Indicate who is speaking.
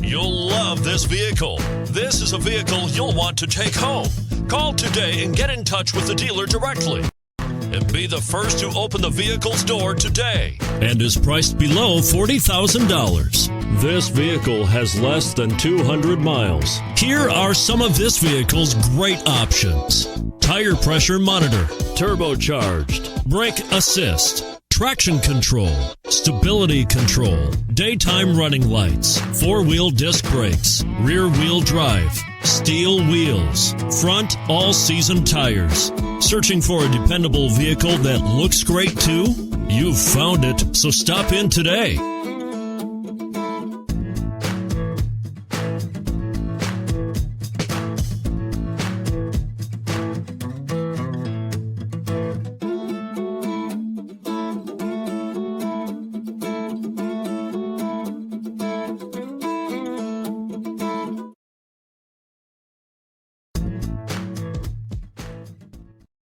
Speaker 1: You'll love this vehicle. This is a vehicle you'll want to take home. Call today and get in touch with the dealer directly. And be the first to open the vehicle's door today. And is priced below $40,000. This vehicle has less than 200 miles. Here are some of this vehicle's great options: tire pressure monitor, turbocharged, brake assist, traction control, stability control, daytime running lights, four-wheel disc brakes, rear-wheel drive, steel wheels, front all-season tires. Searching for a dependable vehicle that looks great too? You've found it, so stop in today.